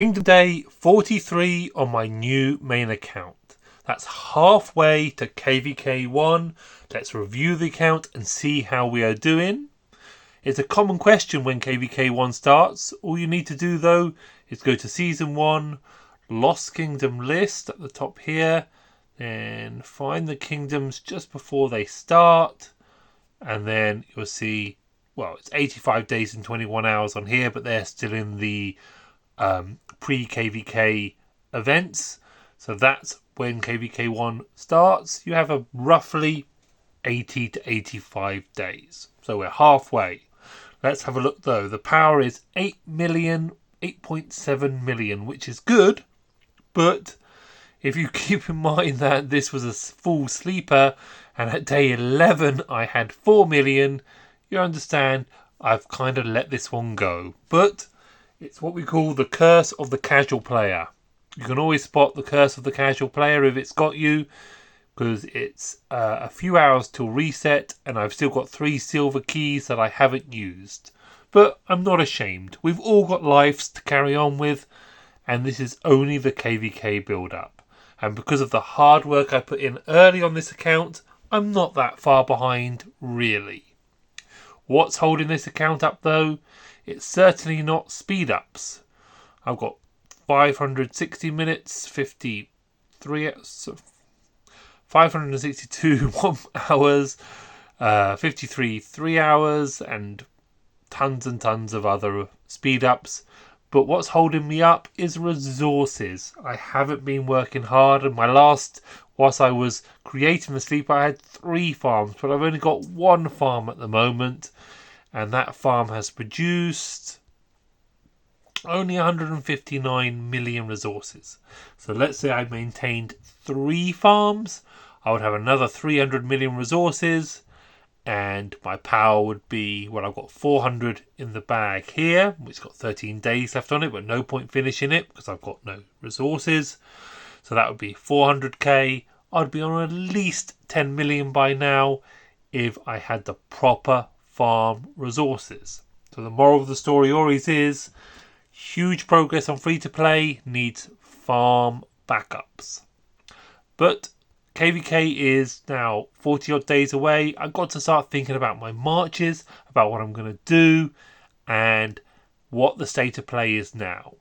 Kingdom Day 43 on my new main account. That's halfway to KVK1. Let's review the account and see how we are doing. It's a common question when KVK1 starts. All you need to do though is go to Season 1, Lost Kingdom list at the top here, then find the kingdoms just before they start, and then you'll see, well, it's 85 days and 21 hours on here, but they're still in the pre-KVK events. So that's when KVK1 starts. You have a roughly 80 to 85 days. So we're halfway. Let's have a look though. The power is 8.7 million, which is good. But if you keep in mind that this was a full sleeper and at day 11 I had 4 million, you understand I've kind of let this one go. But it's what we call the curse of the casual player. You can always spot the curse of the casual player if it's got you, because it's a few hours till reset and I've still got 3 silver keys that I haven't used. But I'm not ashamed. We've all got lives to carry on with, and this is only the KVK build-up. And because of the hard work I put in early on this account, I'm not that far behind, really. What's holding this account up though? It's certainly not speed ups. I've got 560 minutes, 562 1 hours, 53 3 hours, and tons of other speed ups. But what's holding me up is resources. I haven't been working hard, and whilst I was creating the sleeper, I had 3 farms, but I've only got 1 farm at the moment, and that farm has produced only 159 million resources. So let's say I maintained 3 farms, I would have another 300 million resources, and my power would be, well, I've got 400 in the bag here, which got 13 days left on it, but no point finishing it because I've got no resources. So that would be 400k. I'd be on at least 10 million by now if I had the proper farm resources. So the moral of the story always is huge progress on free to play needs farm backups. But KVK is now 40 odd days away. I've got to start thinking about my marches, about what I'm going to do, and what the state of play is now.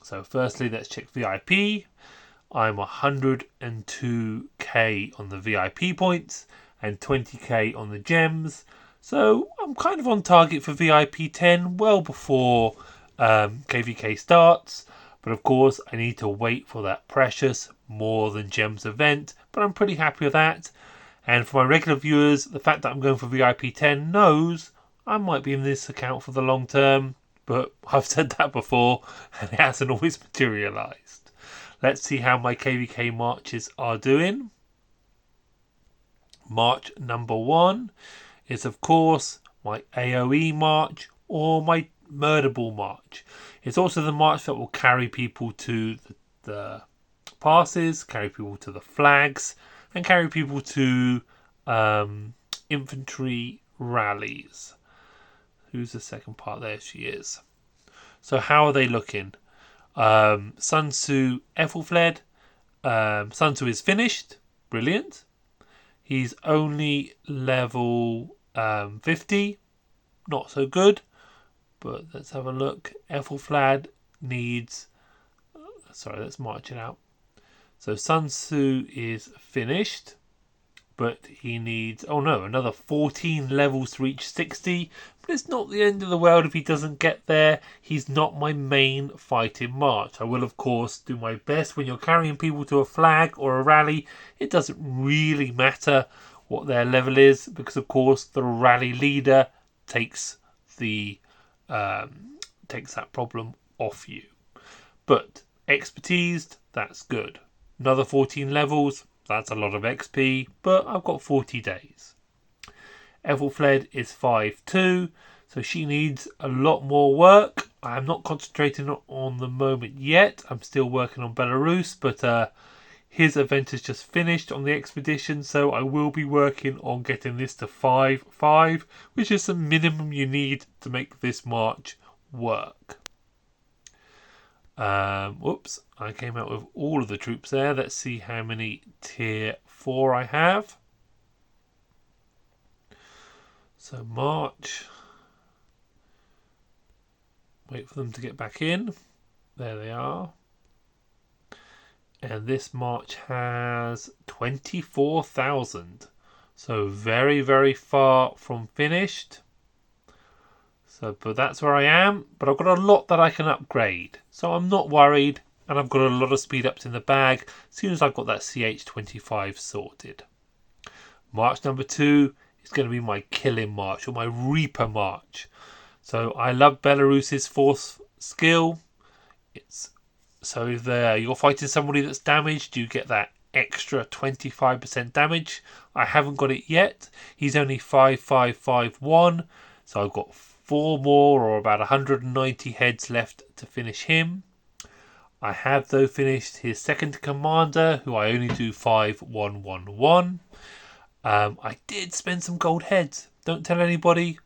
So firstly, let's check VIP. I'm 102k on the VIP points and 20k on the gems. So I'm kind of on target for VIP 10 well before KVK starts. But of course, I need to wait for that precious More Than Gems event. But I'm pretty happy with that. And for my regular viewers, the fact that I'm going for VIP 10 knows I might be in this account for the long term. But I've said that before and it hasn't always materialised. Let's see how my KVK marches are doing. March number 1 is, of course, my AoE march or my Murder Ball march. It's also the march that will carry people to the passes, carry people to the flags, and carry people to infantry rallies. Who's the second part? There she is. So how are they looking? Sun Tzu Ethelfled. Sun Tzu is finished. Brilliant. He's only level 50. Not so good. But let's have a look. Ethelflad needs... Sorry, let's march it out. So Sun Tzu is finished. But he needs... Oh no, another 14 levels to reach 60. But it's not the end of the world if he doesn't get there. He's not my main fighting march. I will, of course, do my best when you're carrying people to a flag or a rally. It doesn't really matter what their level is. Because, of course, the rally leader takes that problem off you. But expertise, that's good. Another 14 levels, that's a lot of XP, but I've got 40 days. Ethelfled is 5'2", so she needs a lot more work. I'm not concentrating on the moment yet. I'm still working on Belarus, but his event has just finished on the expedition, so I will be working on getting this to 5'5", which is the minimum you need to make this march work. Whoops, I came out with all of the troops there. Let's see how many tier 4 I have. So march. Wait for them to get back in. There they are. And this march has 24,000. So very, very far from finished. So, but that's where I am. But I've got a lot that I can upgrade. So I'm not worried. And I've got a lot of speed ups in the bag as soon as I've got that CH25 sorted. March number 2 is going to be my killing march, or my Reaper march. So I love Belarus's fourth skill. It's so there you're fighting somebody that's damaged, you get that extra 25% damage. I haven't got it yet. He's only 5551, so I've got 4 more, or about 190 heads left to finish him. I have though finished his second commander, who I only do 5111. I did spend some gold heads. Don't tell anybody.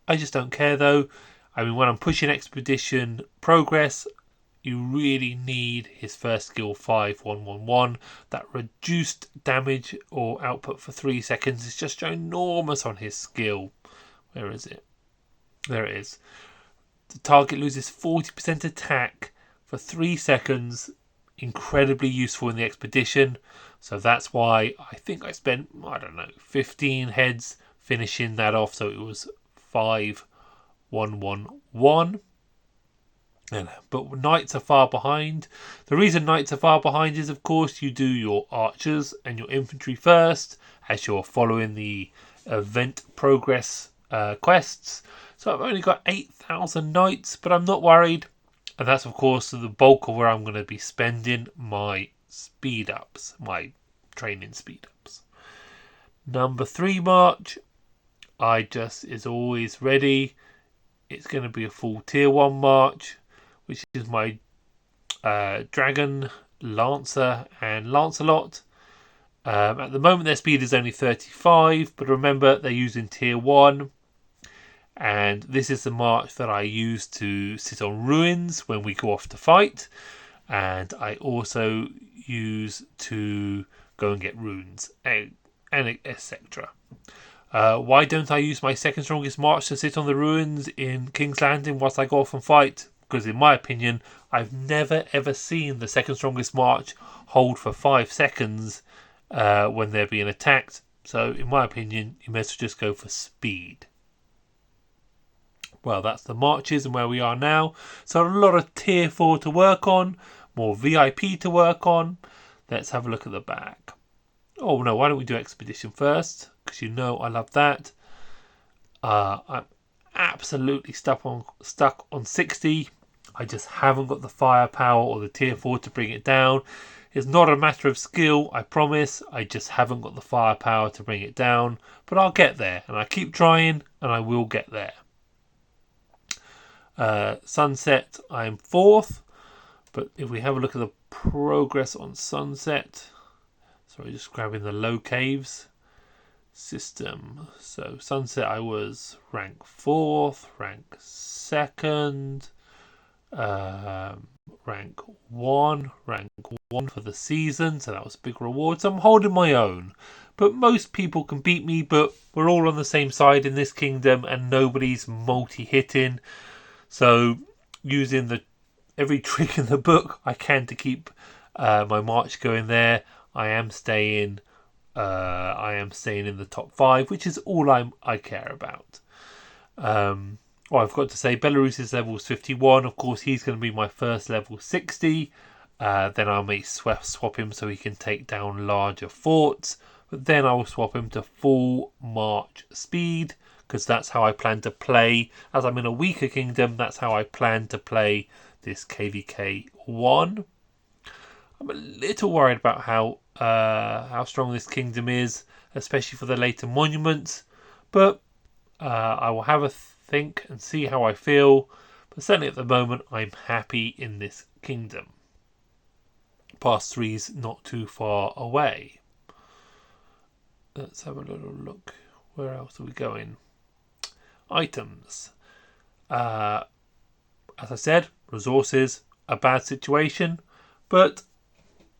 I just don't care though. I mean, when I'm pushing expedition progress, you really need his first skill 5111. That reduced damage or output for 3 seconds is just ginormous on his skill. Where is it? There it is. The target loses 40% attack for 3 seconds. Incredibly useful in the expedition. So that's why I think I spent, 15 heads finishing that off. So it was 5111. But knights are far behind. The reason knights are far behind is, of course, you do your archers and your infantry first as you're following the event progress quests. So I've only got 8,000 knights, but I'm not worried. And that's, of course, the bulk of where I'm going to be spending my speed ups, my training speed ups. Number 3 march, is always ready. It's going to be a full tier 1 march, which is my Dragon, Lancer and Lancelot. At the moment their speed is only 35, but remember they're using tier 1. And this is the march that I use to sit on ruins when we go off to fight. And I also use to go and get runes and etc. Why don't I use my second strongest march to sit on the ruins in King's Landing whilst I go off and fight? Because in my opinion, I've never ever seen the second strongest march hold for 5 seconds when they're being attacked. So in my opinion, you may as well just go for speed. Well, that's the marches and where we are now. So a lot of tier 4 to work on, more VIP to work on. Let's have a look at the back. Oh no, why don't we do expedition first? Because you know I love that. I'm absolutely stuck on 60. I just haven't got the firepower or the tier 4 to bring it down. It's not a matter of skill, I promise. I just haven't got the firepower to bring it down. But I'll get there, and I keep trying, and I will get there. Sunset, I'm 4th. But if we have a look at the progress on Sunset, sorry, just grabbing the low caves system. So Sunset, I was rank 4th, rank 2nd, rank 1 for the season. So that was a big reward. So I'm holding my own. But most people can beat me, but we're all on the same side in this kingdom and nobody's multi-hitting. So using every trick in the book I can to keep my march going there. I am staying in the top 5, which is all I care about. I've got to say Belarus's level is 51. Of course, he's going to be my first level 60. Then I may swap him so he can take down larger forts. But then I will swap him to full march speed, because that's how I plan to play. As I'm in a weaker kingdom, that's how I plan to play this KVK 1. I'm a little worried about how strong this kingdom is, especially for the later monuments. But I will have a think and see how I feel. But certainly at the moment, I'm happy in this kingdom. Pass 3's not too far away. Let's have a little look. Where else are we going? Items. As I said, resources a bad situation, but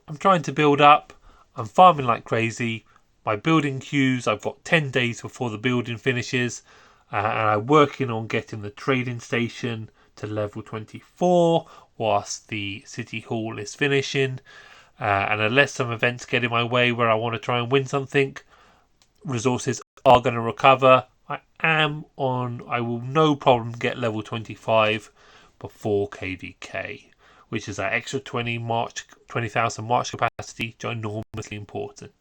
I'm trying to build up. I'm farming like crazy. My building queues, I've got 10 days before the building finishes, and I'm working on getting the trading station to level 24 whilst the city hall is finishing. And unless some events get in my way where I want to try and win something, resources are going to recover. I will no problem get level 25 before KVK, which is that extra 20,000 March capacity, ginormously important.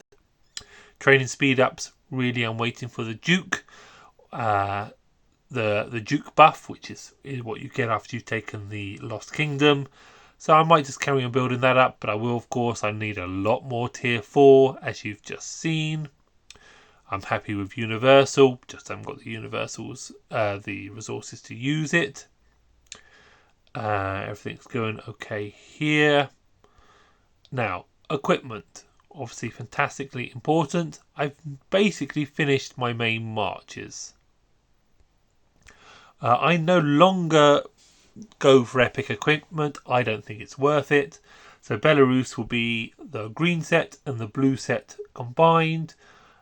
Training speed ups, really I'm waiting for the Duke. The Duke buff, which is what you get after you've taken the Lost Kingdom. So I might just carry on building that up, but I will, of course, I need a lot more tier 4, as you've just seen. I'm happy with Universal, just haven't got the resources to use it. Everything's going okay here. Now, equipment, obviously fantastically important. I've basically finished my main marches. I no longer go for epic equipment. I don't think it's worth it. So Belarus will be the green set and the blue set combined,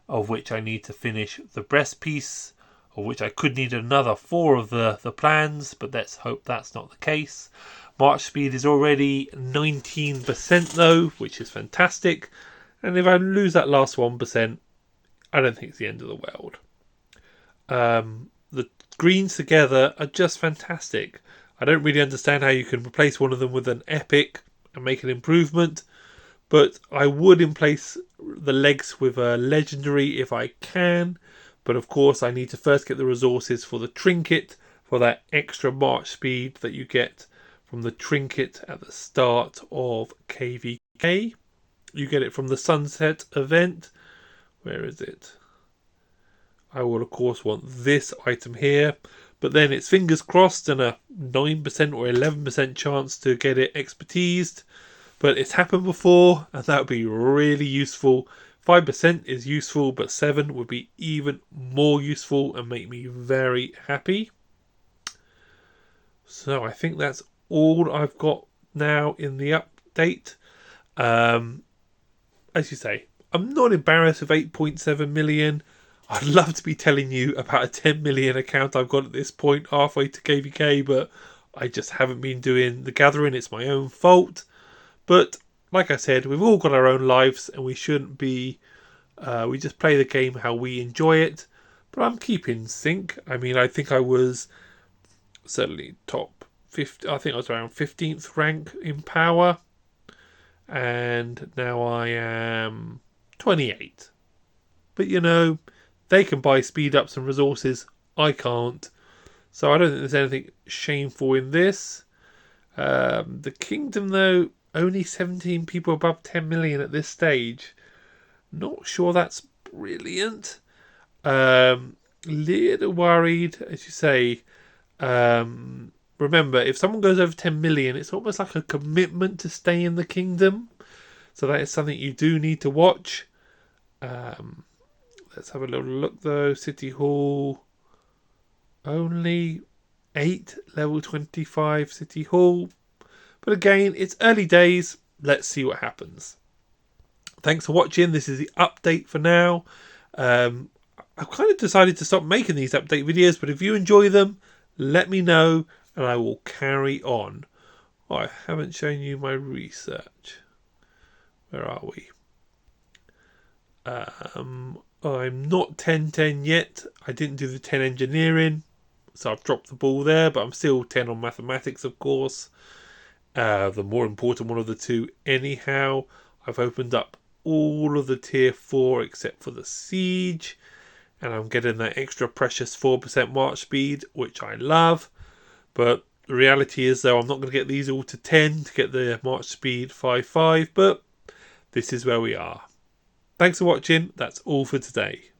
of which I need to finish the breast piece, of which I could need another 4 of the plans, but let's hope that's not the case. March speed is already 19% though, which is fantastic. And if I lose that last 1%, I don't think it's the end of the world. The greens together are just fantastic. I don't really understand how you can replace one of them with an epic and make an improvement, but I would replace the legs with a legendary if I can. But of course I need to first get the resources for the trinket, for that extra march speed that you get from the trinket at the start of KVK. You get it from the sunset event. Where is it? I will of course want this item here, but then it's fingers crossed and a 9% or 11% chance to get it expertised. But it's happened before, and that would be really useful. 5% is useful, but 7 would be even more useful and make me very happy. So I think that's all I've got now in the update. As you say, I'm not embarrassed with 8.7 million. I'd love to be telling you about a 10 million account I've got at this point, halfway to KVK, but I just haven't been doing the gathering. It's my own fault. But like I said, we've all got our own lives and we shouldn't be... we just play the game how we enjoy it. But I'm keeping sync. I mean, I think I was certainly top 50. I think I was around 15th rank in power. And now I am 28. But you know, they can buy speed ups and resources. I can't. So I don't think there's anything shameful in this. The kingdom, though, only 17 people above 10 million at this stage. Not sure that's brilliant. Little worried, as you say. Remember, if someone goes over 10 million, it's almost like a commitment to stay in the kingdom. So that is something you do need to watch. Let's have a little look though. City Hall. Only 8 level 25 City Hall. But again, it's early days. Let's see what happens. Thanks for watching. This is the update for now. I've kind of decided to stop making these update videos, but if you enjoy them, let me know and I will carry on. Oh, I haven't shown you my research. Where are we? I'm not 10-10 yet. I didn't do the 10 engineering, so I've dropped the ball there, but I'm still 10 on mathematics, of course. The more important one of the two anyhow. I've opened up all of the tier 4 except for the siege, and I'm getting that extra precious 4% march speed, which I love. But the reality is, though, I'm not going to get these all to 10 to get the march speed 5.5, but this is where we are. Thanks for watching. That's all for today.